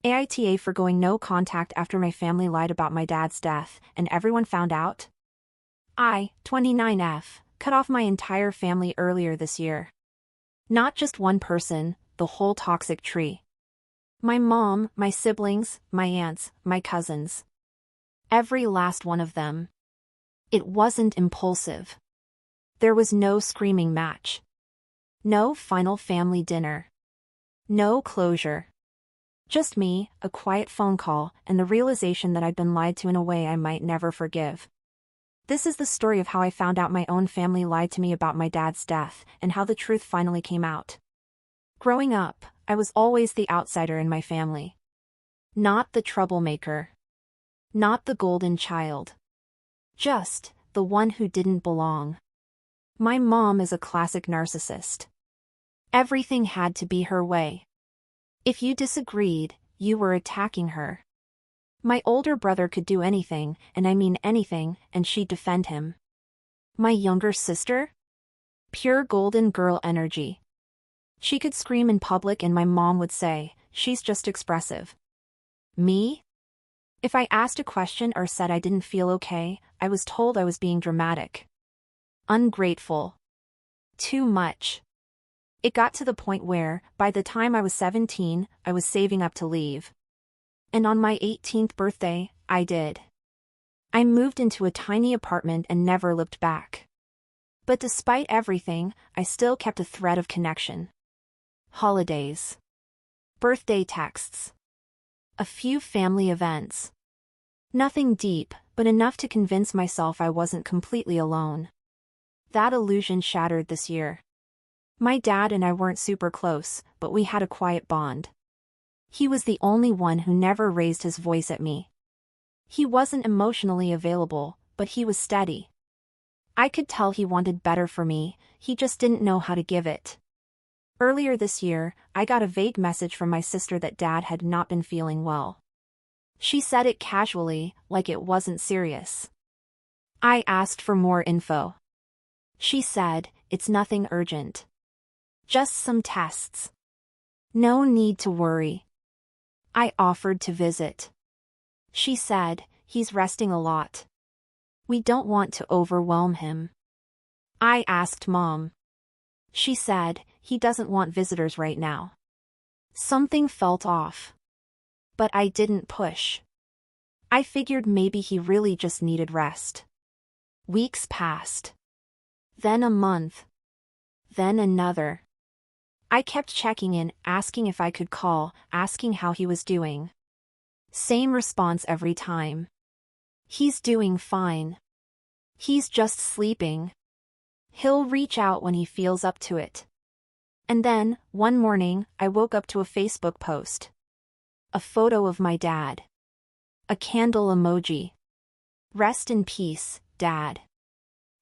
AITA for going no contact after my family lied about my dad's death, and everyone found out? I, 29F, cut off my entire family earlier this year. Not just one person, the whole toxic tree. My mom, my siblings, my aunts, my cousins. Every last one of them. It wasn't impulsive. There was no screaming match. No final family dinner. No closure. Just me, a quiet phone call, and the realization that I'd been lied to in a way I might never forgive. This is the story of how I found out my own family lied to me about my dad's death, and how the truth finally came out. Growing up, I was always the outsider in my family. Not the troublemaker. Not the golden child. Just the one who didn't belong. My mom is a classic narcissist. Everything had to be her way. If you disagreed, you were attacking her. My older brother could do anything, and I mean anything, and she'd defend him. My younger sister? Pure golden girl energy. She could scream in public and my mom would say, "She's just expressive." Me? If I asked a question or said I didn't feel okay, I was told I was being dramatic. Ungrateful. Too much. It got to the point where, by the time I was 17, I was saving up to leave. And on my 18th birthday, I did. I moved into a tiny apartment and never looked back. But despite everything, I still kept a thread of connection. Holidays. Birthday texts. A few family events. Nothing deep, but enough to convince myself I wasn't completely alone. That illusion shattered this year. My dad and I weren't super close, but we had a quiet bond. He was the only one who never raised his voice at me. He wasn't emotionally available, but he was steady. I could tell he wanted better for me, he just didn't know how to give it. Earlier this year, I got a vague message from my sister that Dad had not been feeling well. She said it casually, like it wasn't serious. I asked for more info. She said, "It's nothing urgent. Just some tests. No need to worry." I offered to visit. She said, "He's resting a lot. We don't want to overwhelm him." I asked Mom. She said, "He doesn't want visitors right now." Something felt off. But I didn't push. I figured maybe he really just needed rest. Weeks passed. Then a month. Then another. I kept checking in, asking if I could call, asking how he was doing. Same response every time. "He's doing fine. He's just sleeping. He'll reach out when he feels up to it." And then, one morning, I woke up to a Facebook post. A photo of my dad. A candle emoji. "Rest in peace, Dad.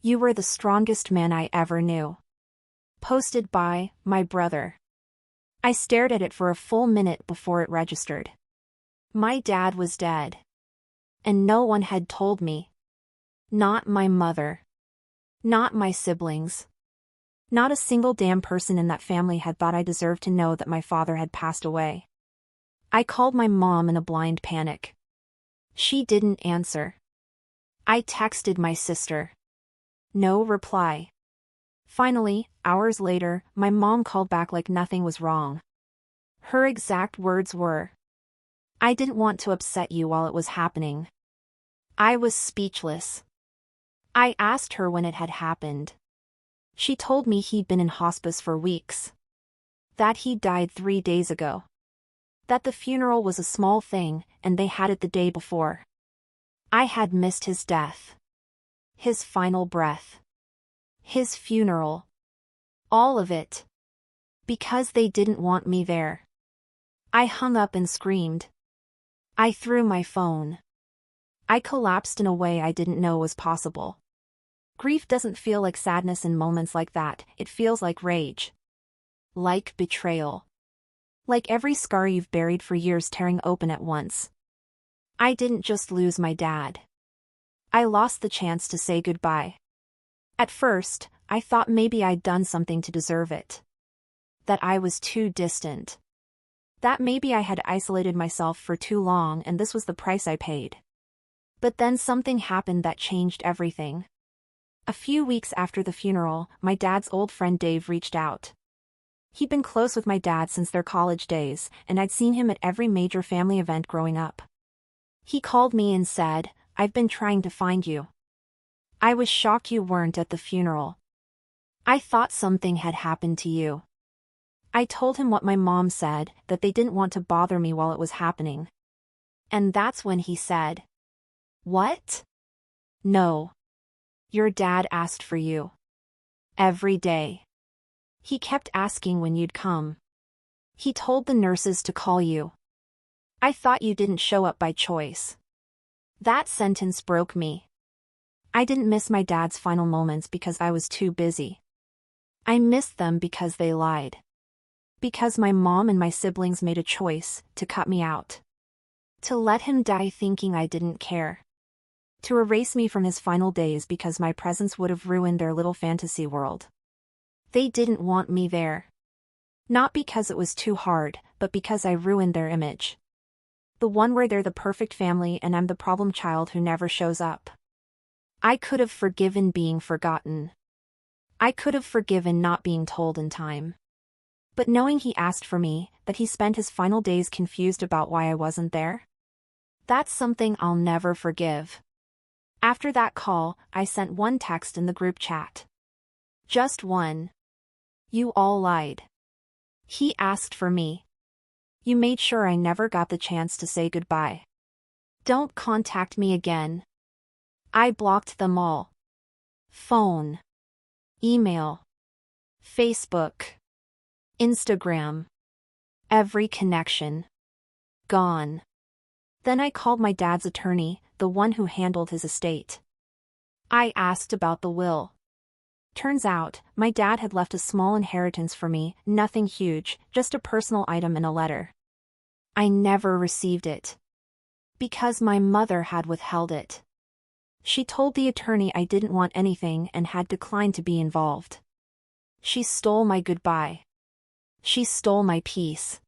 You were the strongest man I ever knew." Posted by my brother. I stared at it for a full minute before it registered. My dad was dead. And no one had told me. Not my mother. Not my siblings. Not a single damn person in that family had thought I deserved to know that my father had passed away. I called my mom in a blind panic. She didn't answer. I texted my sister. No reply. Finally, hours later, my mom called back like nothing was wrong. Her exact words were, "I didn't want to upset you while it was happening." I was speechless. I asked her when it had happened. She told me he'd been in hospice for weeks. That he died 3 days ago. That the funeral was a small thing, and they had it the day before. I had missed his death. His final breath. His funeral. All of it. Because they didn't want me there. I hung up and screamed. I threw my phone. I collapsed in a way I didn't know was possible. Grief doesn't feel like sadness in moments like that, it feels like rage. Like betrayal. Like every scar you've buried for years tearing open at once. I didn't just lose my dad. I lost the chance to say goodbye. At first, I thought maybe I'd done something to deserve it. That I was too distant. That maybe I had isolated myself for too long and this was the price I paid. But then something happened that changed everything. A few weeks after the funeral, my dad's old friend Dave reached out. He'd been close with my dad since their college days, and I'd seen him at every major family event growing up. He called me and said, "I've been trying to find you. I was shocked you weren't at the funeral. I thought something had happened to you." I told him what my mom said, that they didn't want to bother me while it was happening. And that's when he said, "What? No. Your dad asked for you. Every day. He kept asking when you'd come. He told the nurses to call you. I thought you didn't show up by choice." That sentence broke me. I didn't miss my dad's final moments because I was too busy. I missed them because they lied. Because my mom and my siblings made a choice to cut me out. To let him die thinking I didn't care. To erase me from his final days because my presence would have ruined their little fantasy world. They didn't want me there. Not because it was too hard, but because I ruined their image. The one where they're the perfect family and I'm the problem child who never shows up. I could have forgiven being forgotten. I could have forgiven not being told in time. But knowing he asked for me, that he spent his final days confused about why I wasn't there? That's something I'll never forgive. After that call, I sent one text in the group chat. Just one. "You all lied. He asked for me. You made sure I never got the chance to say goodbye. Don't contact me again." I blocked them all. Phone. Email. Facebook. Instagram. Every connection. Gone. Then I called my dad's attorney, the one who handled his estate. I asked about the will. Turns out, my dad had left a small inheritance for me, nothing huge, just a personal item in a letter. I never received it. Because my mother had withheld it. She told the attorney I didn't want anything and had declined to be involved. She stole my goodbye. She stole my peace.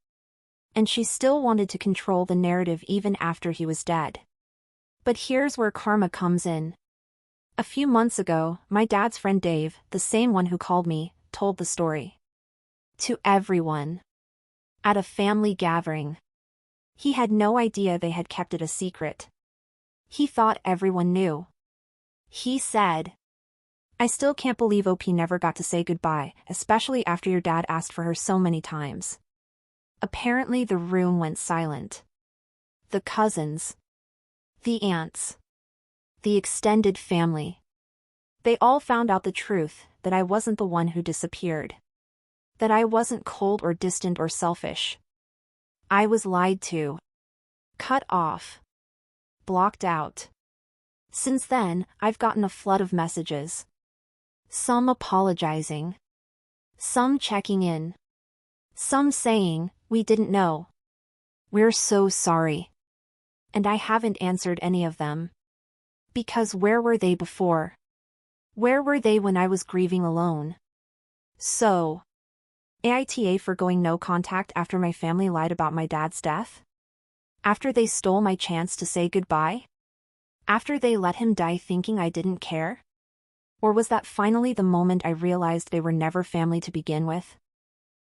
And she still wanted to control the narrative even after he was dead. But here's where karma comes in. A few months ago, my dad's friend Dave, the same one who called me, told the story. To everyone. At a family gathering. He had no idea they had kept it a secret. He thought everyone knew. He said, "I still can't believe OP never got to say goodbye, especially after your dad asked for her so many times." Apparently the room went silent. The cousins. The aunts. The extended family. They all found out the truth, that I wasn't the one who disappeared. That I wasn't cold or distant or selfish. I was lied to. Cut off. Blocked out. Since then, I've gotten a flood of messages. Some apologizing. Some checking in. Some saying, "We didn't know. We're so sorry." And I haven't answered any of them. Because where were they before? Where were they when I was grieving alone? So, AITA for going no contact after my family lied about my dad's death? After they stole my chance to say goodbye? After they let him die thinking I didn't care? Or was that finally the moment I realized they were never family to begin with?